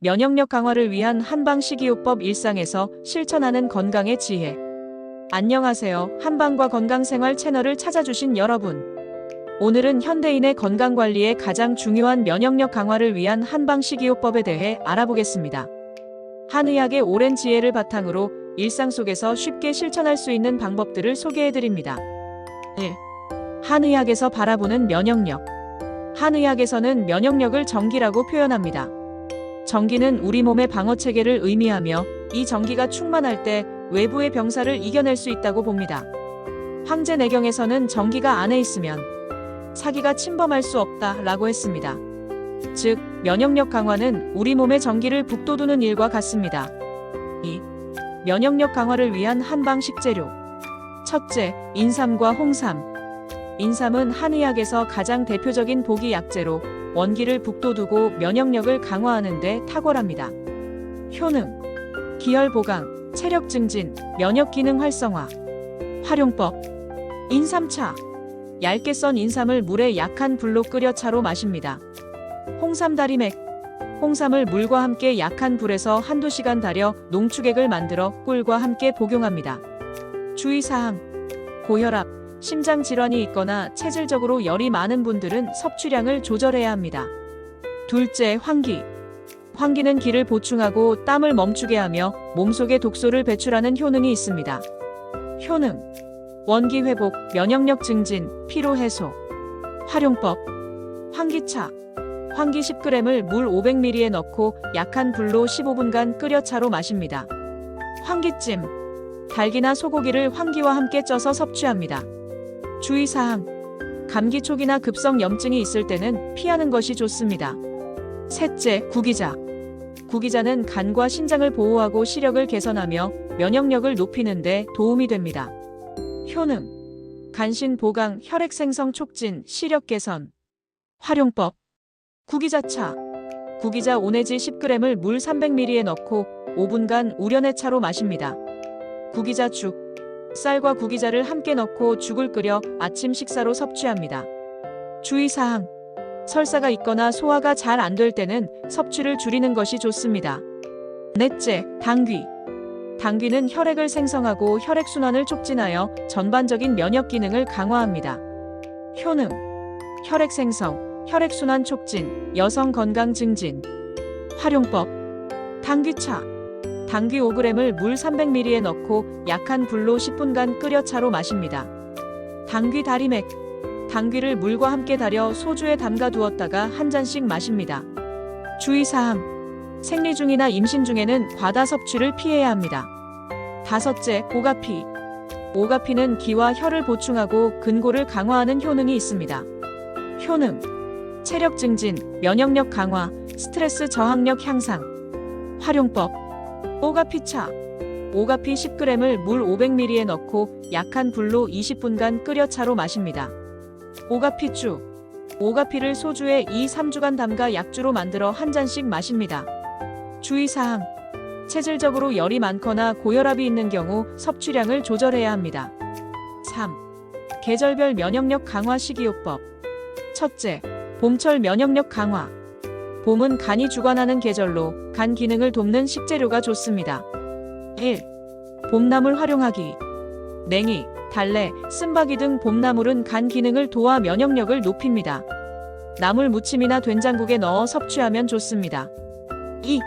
면역력 강화를 위한 한방식이요법 일상에서 실천하는 건강의 지혜. 안녕하세요. 한방과 건강생활 채널을 찾아주신 여러분. 오늘은 현대인의 건강관리에 가장 중요한 면역력 강화를 위한 한방식이요법에 대해 알아보겠습니다. 한의학의 오랜 지혜를 바탕으로 일상 속에서 쉽게 실천할 수 있는 방법들을 소개해드립니다. 1. 한의학에서 바라보는 면역력. 한의학에서는 면역력을 정기라고 표현합니다. 정기는 우리 몸의 방어체계를 의미하며 이 정기가 충만할 때 외부의 병사를 이겨낼 수 있다고 봅니다. 황제내경에서는 정기가 안에 있으면 사기가 침범할 수 없다라고 했습니다. 즉, 면역력 강화는 우리 몸의 정기를 북돋우는 일과 같습니다. 2. 면역력 강화를 위한 한방 식재료. 첫째, 인삼과 홍삼. 인삼은 한의학에서 가장 대표적인 보기 약재로 원기를 북돋우고 면역력을 강화하는 데 탁월합니다. 효능, 기혈 보강, 체력 증진, 면역 기능 활성화. 활용법, 인삼차. 얇게 썬 인삼을 물에 약한 불로 끓여 차로 마십니다. 홍삼 다리맥. 홍삼을 물과 함께 약한 불에서 한두 시간 달여 농축액을 만들어 꿀과 함께 복용합니다. 주의사항, 고혈압, 심장 질환이 있거나 체질적으로 열이 많은 분들은 섭취량을 조절해야 합니다. 둘째, 환기. 환기는 기를 보충하고 땀을 멈추게 하며 몸속의 독소를 배출하는 효능이 있습니다. 효능, 원기 회복, 면역력 증진, 피로 해소. 활용법, 환기차. 환기 10g을 물 500ml에 넣고 약한 불로 15분간 끓여 차로 마십니다. 환기찜. 닭이나 소고기를 환기와 함께 쪄서 섭취합니다. 주의사항, 감기 초기나 급성 염증이 있을 때는 피하는 것이 좋습니다. 셋째, 구기자. 구기자는 간과 신장을 보호하고 시력을 개선하며 면역력을 높이는 데 도움이 됩니다. 효능, 간신 보강, 혈액 생성 촉진, 시력 개선. 활용법, 구기자차. 구기자 5 내지 10g을 물 300ml에 넣고 5분간 우려내 차로 마십니다. 구기자 죽. 쌀과 구기자를 함께 넣고 죽을 끓여 아침 식사로 섭취합니다. 주의사항, 설사가 있거나 소화가 잘 안 될 때는 섭취를 줄이는 것이 좋습니다. 넷째, 당귀. 당귀는 혈액을 생성하고 혈액순환을 촉진하여 전반적인 면역 기능을 강화합니다. 효능, 혈액 생성, 혈액순환 촉진, 여성 건강 증진. 활용법, 당귀차. 당귀 5g을 물 300ml에 넣고 약한 불로 10분간 끓여 차로 마십니다. 당귀 다리맥. 당귀를 물과 함께 달여 소주에 담가 두었다가 한 잔씩 마십니다. 주의사항, 생리 중이나 임신 중에는 과다 섭취를 피해야 합니다. 다섯째, 오가피. 오가피는 기와 혈을 보충하고 근골을 강화하는 효능이 있습니다. 효능, 체력 증진, 면역력 강화, 스트레스 저항력 향상. 활용법, 오가피차. 오가피 10g을 물 500ml에 넣고 약한 불로 20분간 끓여 차로 마십니다. 오가피주. 오가피를 소주에 2-3주간 담가 약주로 만들어 한 잔씩 마십니다. 주의사항, 체질적으로 열이 많거나 고혈압이 있는 경우 섭취량을 조절해야 합니다. 3. 계절별 면역력 강화 식이요법. 첫째, 봄철 면역력 강화. 봄은 간이 주관하는 계절로 간 기능을 돕는 식재료가 좋습니다. 1. 봄나물 활용하기. 냉이, 달래, 쓴바귀 등 봄나물은 간 기능을 도와 면역력을 높입니다. 나물 무침이나 된장국에 넣어 섭취하면 좋습니다. 2.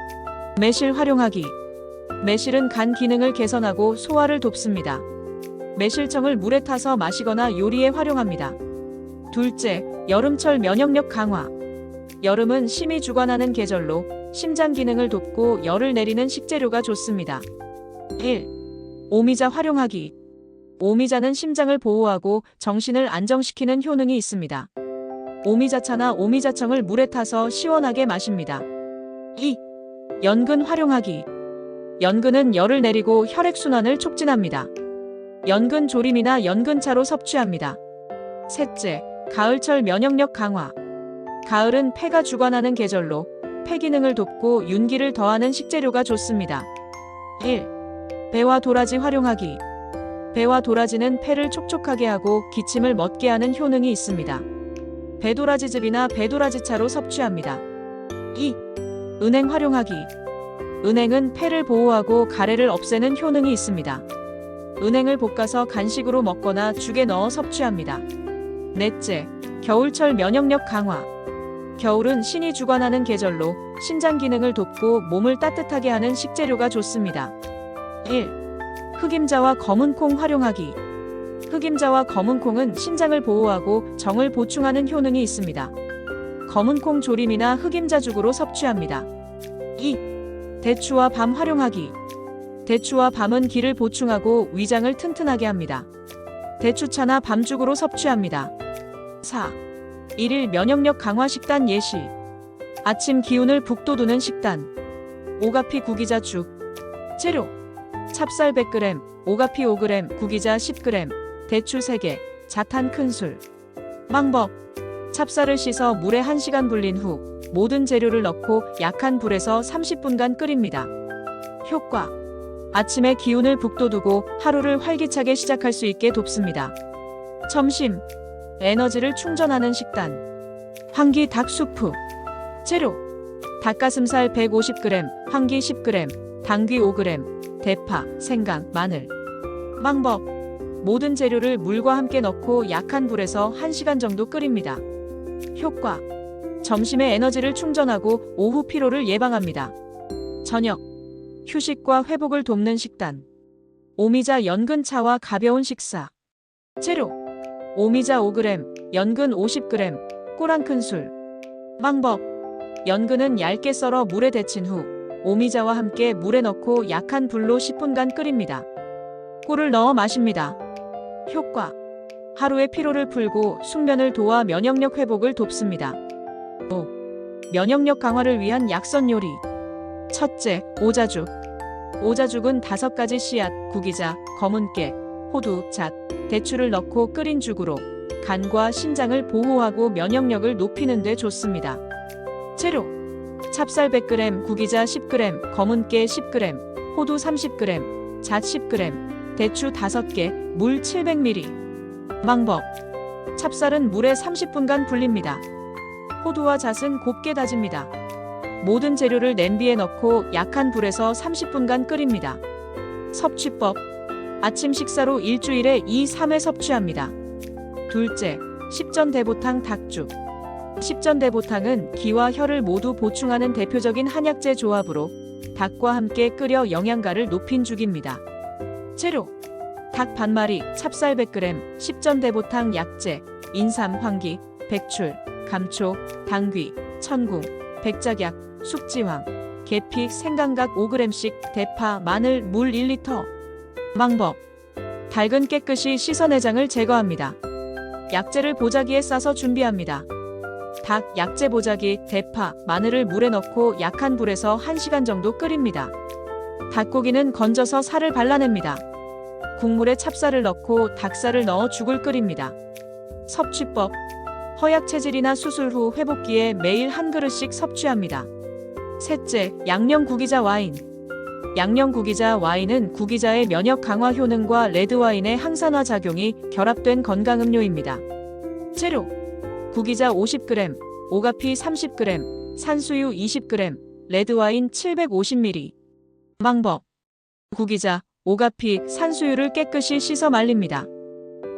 매실 활용하기. 매실은 간 기능을 개선하고 소화를 돕습니다. 매실청을 물에 타서 마시거나 요리에 활용합니다. 둘째, 여름철 면역력 강화. 여름은 심이 주관하는 계절로 심장 기능을 돕고 열을 내리는 식재료가 좋습니다. 1. 오미자 활용하기. 오미자는 심장을 보호하고 정신을 안정시키는 효능이 있습니다. 오미자차나 오미자청을 물에 타서 시원하게 마십니다. 2. 연근 활용하기. 연근은 열을 내리고 혈액순환을 촉진합니다. 연근 조림이나 연근차로 섭취합니다. 셋째, 가을철 면역력 강화. 가을은 폐가 주관하는 계절로 폐 기능을 돕고 윤기를 더하는 식재료가 좋습니다. 1. 배와 도라지 활용하기. 배와 도라지는 폐를 촉촉하게 하고 기침을 멎게 하는 효능이 있습니다. 배도라지즙이나 배도라지차로 섭취합니다. 2. 은행 활용하기. 은행은 폐를 보호하고 가래를 없애는 효능이 있습니다. 은행을 볶아서 간식으로 먹거나 죽에 넣어 섭취합니다. 넷째, 겨울철 면역력 강화. 겨울은 신이 주관하는 계절로 신장 기능을 돕고 몸을 따뜻하게 하는 식재료가 좋습니다. 1. 흑임자와 검은콩 활용하기. 흑임자와 검은콩은 신장을 보호하고 정을 보충하는 효능이 있습니다. 검은콩 조림이나 흑임자죽으로 섭취합니다. 2. 대추와 밤 활용하기. 대추와 밤은 기를 보충하고 위장을 튼튼하게 합니다. 대추차나 밤죽으로 섭취합니다. 4. 일일 면역력 강화 식단 예시. 아침 기운을 북돋우는 식단. 오가피 구기자 죽. 재료: 찹쌀 100g, 오가피 5g, 구기자 10g, 대추 3개, 자탄 큰술. 방법: 찹쌀을 씻어 물에 1시간 불린 후 모든 재료를 넣고 약한 불에서 30분간 끓입니다. 효과: 아침에 기운을 북돋우고 하루를 활기차게 시작할 수 있게 돕습니다. 점심: 에너지를 충전하는 식단. 황기 닭 수프. 재료: 닭가슴살 150g, 황기 10g, 당귀 5g, 대파, 생강, 마늘. 방법: 모든 재료를 물과 함께 넣고 약한 불에서 1시간 정도 끓입니다. 효과: 점심에 에너지를 충전하고 오후 피로를 예방합니다. 저녁: 휴식과 회복을 돕는 식단. 오미자 연근차와 가벼운 식사. 재료: 오미자 5g, 연근 50g, 꿀 1큰술. 방법: 연근은 얇게 썰어 물에 데친 후 오미자와 함께 물에 넣고 약한 불로 10분간 끓입니다. 꿀을 넣어 마십니다. 효과: 하루의 피로를 풀고 숙면을 도와 면역력 회복을 돕습니다. 5. 면역력 강화를 위한 약선 요리. 첫째, 오자죽. 오자죽은 5가지 씨앗, 구기자, 검은깨, 호두, 잣, 대추를 넣고 끓인 죽으로 간과 신장을 보호하고 면역력을 높이는 데 좋습니다. 재료: 찹쌀 100g, 구기자 10g, 검은깨 10g, 호두 30g, 잣 10g, 대추 5개, 물 700ml. 방법: 찹쌀은 물에 30분간 불립니다. 호두와 잣은 곱게 다집니다. 모든 재료를 냄비에 넣고 약한 불에서 30분간 끓입니다. 섭취법: 아침 식사로 일주일에 2-3회 섭취합니다. 둘째, 십전대보탕 닭죽. 십전대보탕은 기와 혈을 모두 보충하는 대표적인 한약재 조합으로 닭과 함께 끓여 영양가를 높인 죽입니다. 재료: 닭 반마리, 찹쌀 100g, 십전대보탕 약재, 인삼, 황기, 백출, 감초, 당귀, 천궁, 백작약, 숙지황, 계피, 생강각 5g씩, 대파, 마늘, 물 1리터. 방법: 닭은 깨끗이 씻어 내장을 제거합니다. 약재를 보자기에 싸서 준비합니다. 닭, 약재 보자기, 대파, 마늘을 물에 넣고 약한 불에서 1시간 정도 끓입니다. 닭고기는 건져서 살을 발라냅니다. 국물에 찹쌀을 넣고 닭살을 넣어 죽을 끓입니다. 섭취법: 허약 체질이나 수술 후 회복기에 매일 1그릇씩 섭취합니다. 셋째, 양념 구기자 와인. 양념 구기자 와인은 구기자의 면역 강화 효능과 레드와인의 항산화 작용이 결합된 건강음료입니다. 재료: 구기자 50g, 오가피 30g, 산수유 20g, 레드와인 750ml. 방법: 구기자, 오가피, 산수유를 깨끗이 씻어 말립니다.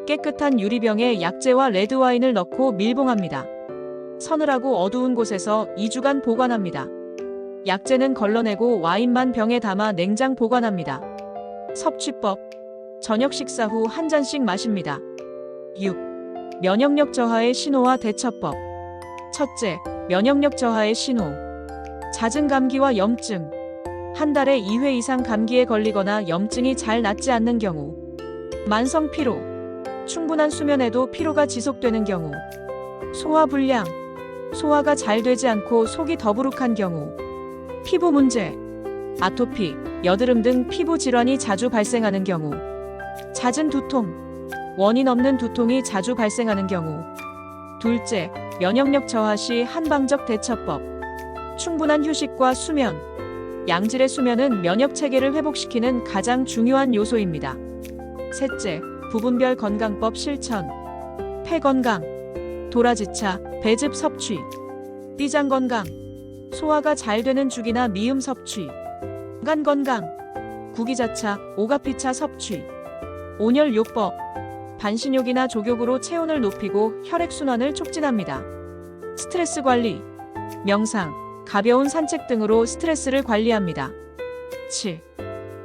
깨끗한 유리병에 약재와 레드와인을 넣고 밀봉합니다. 서늘하고 어두운 곳에서 2주간 보관합니다. 약재는 걸러내고 와인만 병에 담아 냉장 보관합니다. 섭취법: 저녁 식사 후 1잔씩 마십니다. 6. 면역력 저하의 신호와 대처법. 첫째, 면역력 저하의 신호. 잦은 감기와 염증. 한 달에 2회 이상 감기에 걸리거나 염증이 잘 낫지 않는 경우. 만성 피로. 충분한 수면에도 피로가 지속되는 경우. 소화 불량. 소화가 잘 되지 않고 속이 더부룩한 경우. 피부 문제. 아토피, 여드름 등 피부 질환이 자주 발생하는 경우. 잦은 두통. 원인 없는 두통이 자주 발생하는 경우. 둘째, 면역력 저하 시 한방적 대처법. 충분한 휴식과 수면. 양질의 수면은 면역 체계를 회복시키는 가장 중요한 요소입니다. 셋째, 부분별 건강법 실천. 폐 건강, 도라지차, 배즙 섭취. 삐장 건강, 소화가 잘 되는 죽이나 미음 섭취. 간 건강. 구기자차, 오가피차 섭취. 온열요법. 반신욕이나 족욕으로 체온을 높이고 혈액순환을 촉진합니다. 스트레스 관리. 명상, 가벼운 산책 등으로 스트레스를 관리합니다. 7.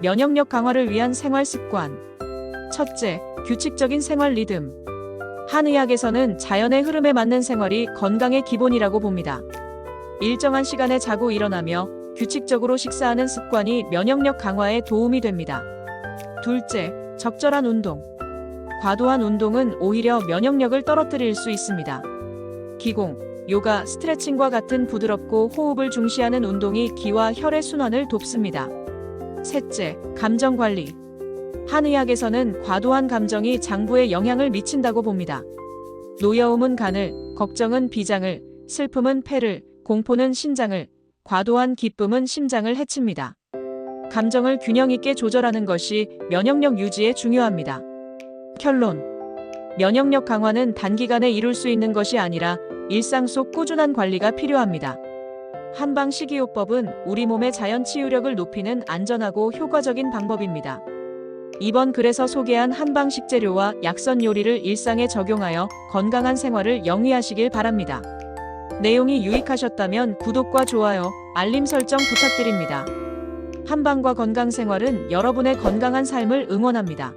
면역력 강화를 위한 생활 습관. 첫째, 규칙적인 생활 리듬. 한의학에서는 자연의 흐름에 맞는 생활이 건강의 기본이라고 봅니다. 일정한 시간에 자고 일어나며 규칙적으로 식사하는 습관이 면역력 강화에 도움이 됩니다. 둘째, 적절한 운동. 과도한 운동은 오히려 면역력을 떨어뜨릴 수 있습니다. 기공, 요가, 스트레칭과 같은 부드럽고 호흡을 중시하는 운동이 기와 혈의 순환을 돕습니다. 셋째, 감정 관리. 한의학에서는 과도한 감정이 장부에 영향을 미친다고 봅니다. 노여움은 간을, 걱정은 비장을, 슬픔은 폐를, 공포는 신장을, 과도한 기쁨은 심장을 해칩니다. 감정을 균형 있게 조절하는 것이 면역력 유지에 중요합니다. 결론. 면역력 강화는 단기간에 이룰 수 있는 것이 아니라 일상 속 꾸준한 관리가 필요합니다. 한방 식이요법은 우리 몸의 자연 치유력을 높이는 안전하고 효과적인 방법입니다. 이번 글에서 소개한 한방 식재료와 약선 요리를 일상에 적용하여 건강한 생활을 영위하시길 바랍니다. 내용이 유익하셨다면 구독과 좋아요, 알림 설정 부탁드립니다. 한방과 건강생활은 여러분의 건강한 삶을 응원합니다.